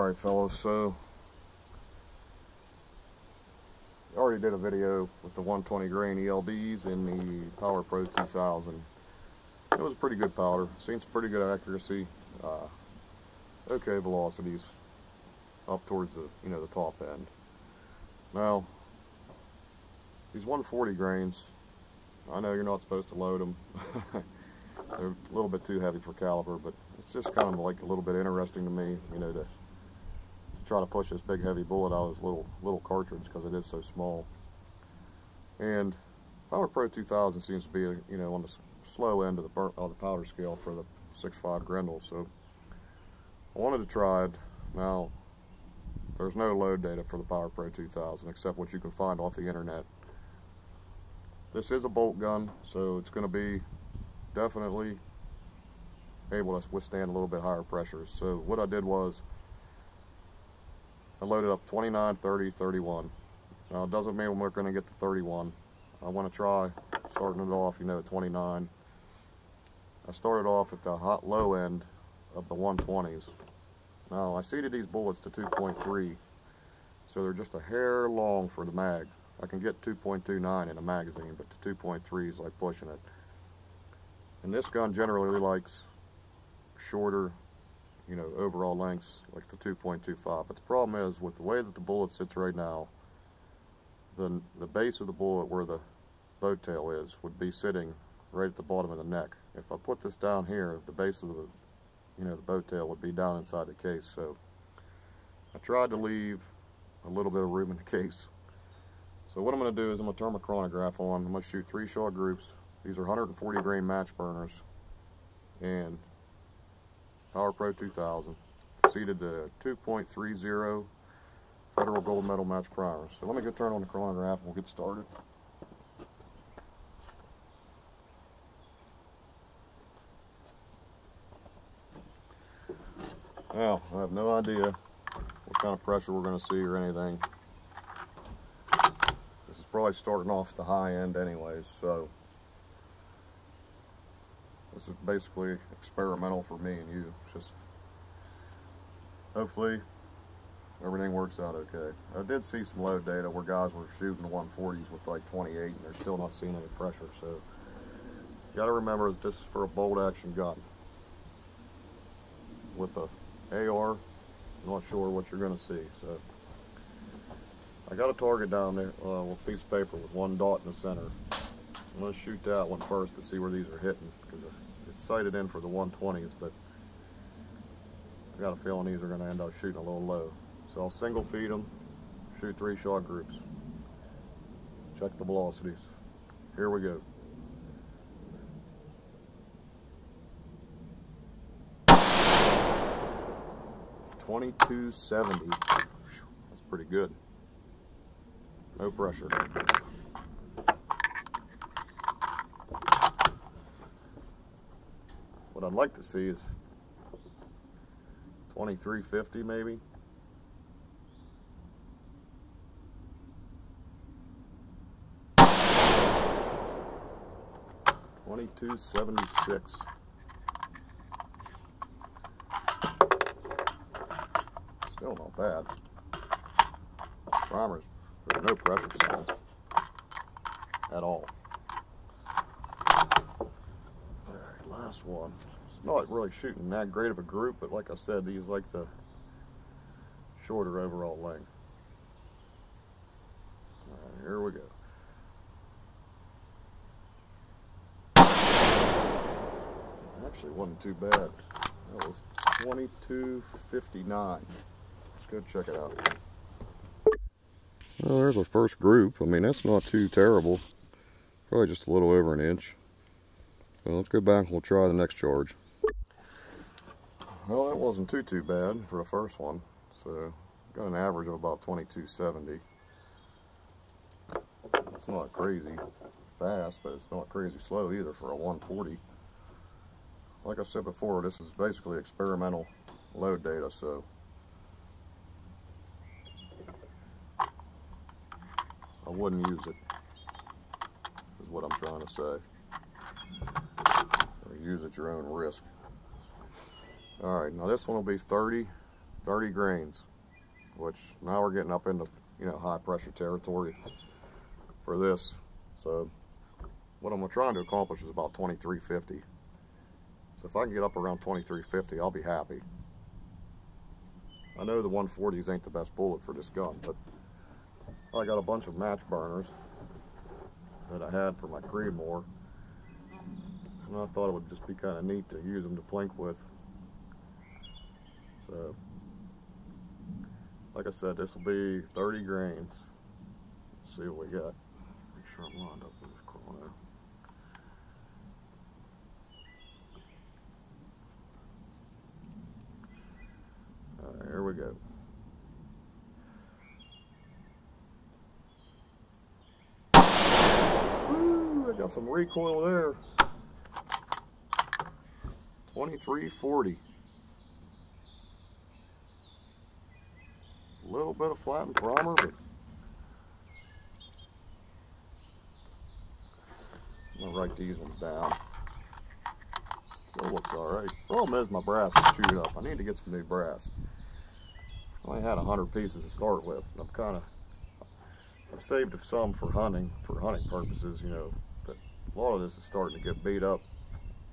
Alright fellas, so I already did a video with the 120 grain ELDs in the Power Pro 2000. It was a pretty good powder, seen some pretty good accuracy, okay velocities up towards the the top end. Now these 140 grains, I know you're not supposed to load them. They're a little bit too heavy for caliber, but it's just kind of like a little bit interesting to me, to try to push this big heavy bullet out of this little cartridge because it is so small. And Power Pro 2000 seems to be on the slow end of the powder scale for the 6.5 Grendel, so I wanted to try it. Now there's no load data for the Power Pro 2000 except what you can find off the internet. This is a bolt gun, so it's going to be definitely able to withstand a little bit higher pressures. So what I did was I loaded up 29, 30, 31. Now it doesn't mean we're going to get to 31. I want to try starting it off, at 29. I started off at the low end of the 120s. Now I seated these bullets to 2.3, so they're just a hair long for the mag. I can get 2.29 in a magazine, but the 2.3 is like pushing it. And this gun generally likes shorter, overall lengths, like the 2.25. But the problem is, with the way that the bullet sits right now, the base of the bullet where the boat tail is would be sitting right at the bottom of the neck. If I put this down here, the base of the boat tail would be down inside the case. So I tried to leave a little bit of room in the case. So what I'm going to do is I'm going to turn my chronograph on. I'm going to shoot 3 shot groups. These are 140 grain match burners and Power Pro 2000, seated to 2.30 Federal Gold Medal match primers. So let me go turn on the chronograph and we'll get started. Now, I have no idea what kind of pressure we're going to see or anything. This is probably starting off at the high end anyways, so this is basically experimental for me and you. Just hopefully everything works out okay. I did see some load data where guys were shooting 140s with like 28 and they're still not seeing any pressure, so you got to remember that this is for a bolt action gun. With a AR, I'm not sure what you're going to see. So I got a target down there with a piece of paper with one dot in the center. I'm going to shoot that one first to see where these are hitting, because it's sighted in for the 120s, but I got a feeling these are going to end up shooting a little low. So I'll single feed them, shoot 3 shot groups, check the velocities. Here we go. .2270. That's pretty good. No pressure. What I'd like to see is 2350 maybe. .2276. Still not bad. Primers, there's no pressure signs at all. Alright, last one. It's not really shooting that great of a group, but like I said, these like the shorter overall length. Alright, here we go. Actually, wasn't too bad. That was 2259. Let's go check it out. Well, there's our first group. I mean, that's not too terrible. Probably just a little over an inch. So let's go back and we'll try the next charge. Well, that wasn't too bad for the first one. So got an average of about 2270. It's not crazy fast, but it's not crazy slow either for a 140. Like I said before, this is basically experimental load data, so I wouldn't use it, is what I'm trying to say. Or use at your own risk. Alright, now this one will be 30 30 grains, which now we're getting up into, you know, high pressure territory for this. So what I'm trying to accomplish is about 2350. So if I can get up around 2350, I'll be happy. I know the 140s ain't the best bullet for this gun, but I got a bunch of match burners that I had for my Creedmoor, and I thought it would just be kind of neat to use them to plink with. So, like I said, this will be 30 grains. Let's see what we got. Make sure I'm lined up with this chrono. Alright, here we go. Woo, I got some recoil there. 2340. A little bit of flattened primer, but I'm gonna write these ones down. Still looks alright. Problem is my brass is chewed up. I need to get some new brass. I only had 100 pieces to start with. I've saved some for hunting purposes, you know, but a lot of this is starting to get beat up.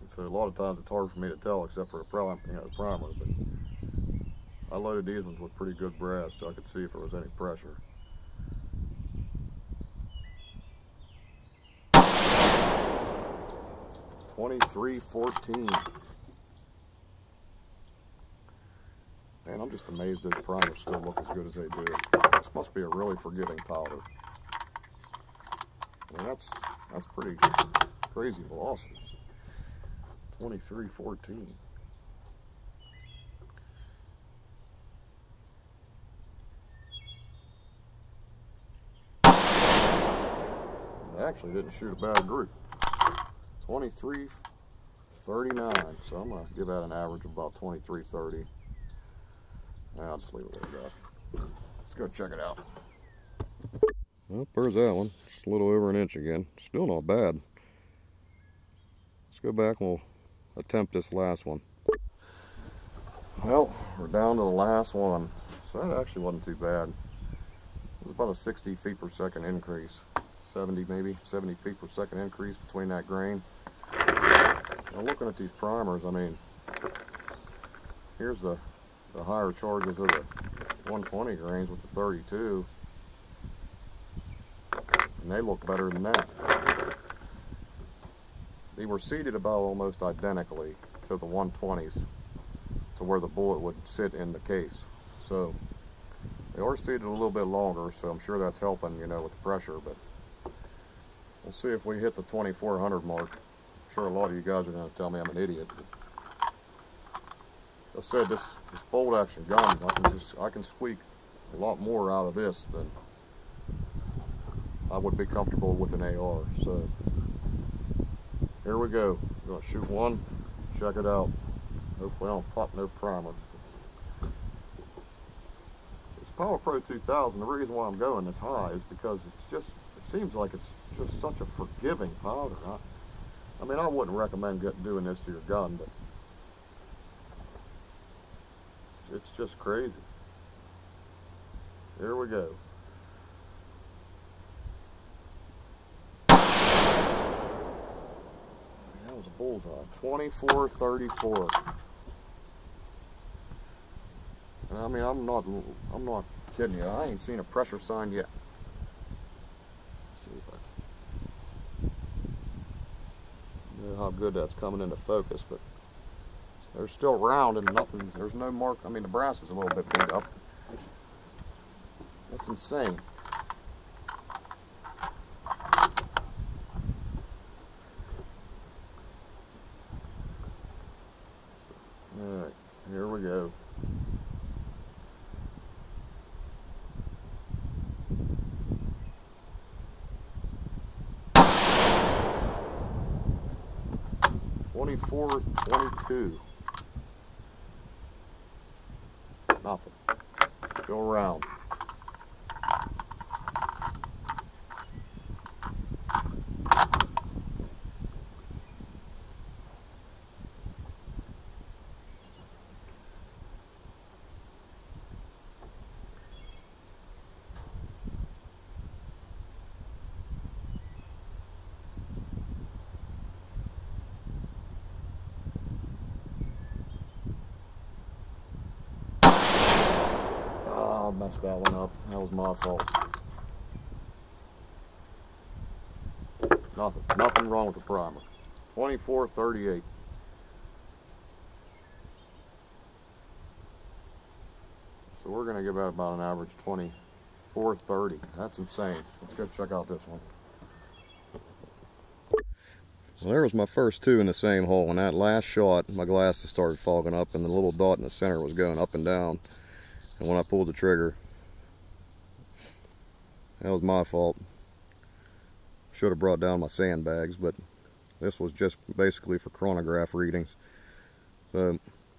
And so a lot of times it's hard for me to tell except for the primer, but I loaded these ones with pretty good brass so I could see if there was any pressure. $23.14. Man, I'm just amazed those primers still look as good as they do. This must be a really forgiving powder. I mean, that's pretty crazy velocities. 23.14. I actually didn't shoot a bad group. 23.39. So I'm gonna give that an average of about 23.30. I'll just leave it like that. Let's go check it out. Well, there's that one. Just a little over an inch again. Still not bad. Let's go back and we'll attempt this last one. Well, we're down to the last one. So that actually wasn't too bad. It was about a 60 feet per second increase. 70 maybe, 70 feet per second increase between that grain. Now looking at these primers, I mean, here's the higher charges of the 120 grains with the 32, and they look better than that. They were seated about almost identically to the 120s, to where the bullet would sit in the case. So they are seated a little bit longer, so I'm sure that's helping, you know, with the pressure. But we'll see if we hit the 2400 mark. I'm sure a lot of you guys are going to tell me I'm an idiot. I said this bolt action gun, I can squeak a lot more out of this than I would be comfortable with an AR. So here we go. I'm gonna shoot one, check it out. Hopefully I don't pop no primer. This Power Pro 2000, the reason why I'm going this high is because it seems like it's just such a forgiving powder. I mean, I wouldn't recommend doing this to your gun, but it's just crazy. Here we go. That was a bullseye. 24.34. And I mean, I'm not kidding you. I ain't seen a pressure sign yet. Let's see if I know how good that's coming into focus, but they're still round and nothing. There's no mark. I mean, the brass is a little bit beat up. That's insane. Alright, here we go. $24.22. Nothing. Go around. messed that one up. That was my fault. Nothing wrong with the primer. 2438. So we're gonna give that about an average 2430. That's insane. Let's go check out this one. So there was my first two in the same hole. And that last shot, my glasses started fogging up, and the little dot in the center was going up and down. And when I pulled the trigger, that was my fault. Should have brought down my sandbags, but this was just basically for chronograph readings. So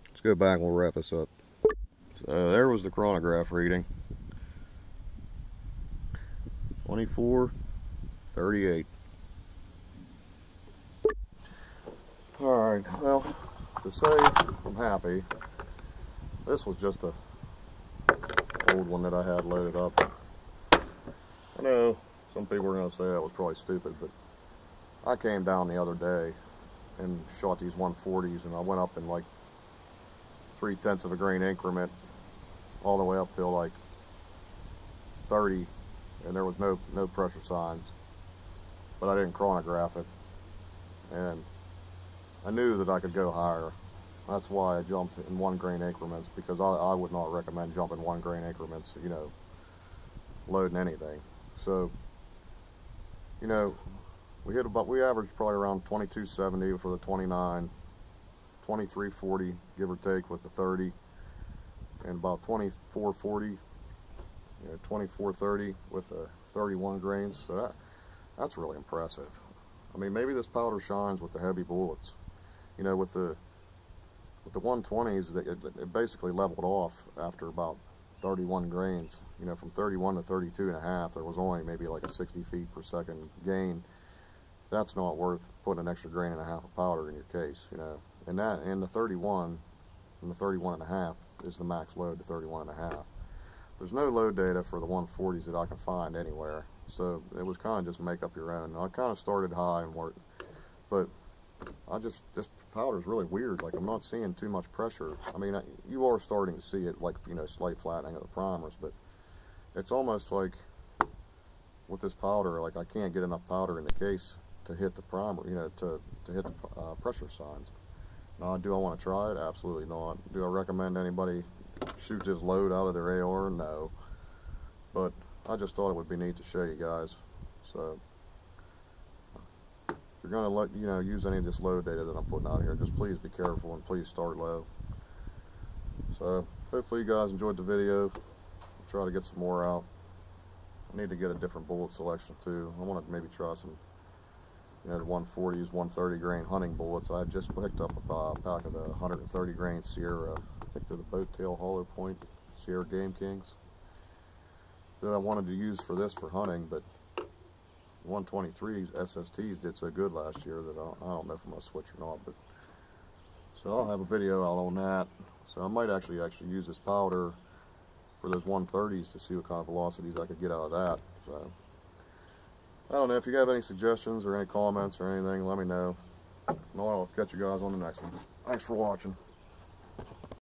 let's go back and we'll wrap this up. So there was the chronograph reading. 2438. Alright, well, to say I'm happy, this was just a old one that I had loaded up. I know some people are going to say that was probably stupid, but I came down the other day and shot these 140s, and I went up in like 0.3 of a grain increment all the way up till like 30, and there was no pressure signs, but I didn't chronograph it, and I knew that I could go higher. That's why I jumped in 1 grain increments, because I would not recommend jumping 1 grain increments, you know, loading anything. So, you know, we averaged probably around 2270 for the 29, 2340 give or take with the 30, and about 2440, you know, 2430 with the 31 grains. So that's really impressive. I mean, maybe this powder shines with the heavy bullets. You know, with the 120s, it basically leveled off after about 31 grains. You know, from 31 to 32.5, there was only maybe like a 60 feet per second gain. That's not worth putting an extra grain and a half of powder in your case, you know. And the 31 and the 31.5 is the max load to 31.5. There's no load data for the 140s that I can find anywhere, so it was kind of just make up your own. I kind of started high and worked, but this powder is really weird. Like, I'm not seeing too much pressure. I mean, you are starting to see it, like, you know, slight flattening of the primers, but it's almost like with this powder, like, I can't get enough powder in the case to hit the primer, you know, to hit the pressure signs. Now, do I want to try it? Absolutely not. Do I recommend anybody shoot this load out of their AR? No. But I just thought it would be neat to show you guys. So if you're going to use any of this load data that I'm putting out here, just please be careful and please start low. So hopefully you guys enjoyed the video. I'll try to get some more out. I need to get a different bullet selection too. I want to maybe try some, you know, the 140s, 130 grain hunting bullets. I just picked up a pack of the 130 grain Sierra, I think they're the boat tail hollow point Sierra Game Kings, that I wanted to use for this for hunting, but 123s SSTs did so good last year that I don't know if I'm gonna switch or not. But so I'll have a video out on that. So I might actually use this powder for those 130s to see what kind of velocities I could get out of that. So I don't know, if you have any suggestions or any comments or anything, let me know. I'll catch you guys on the next one. Thanks for watching.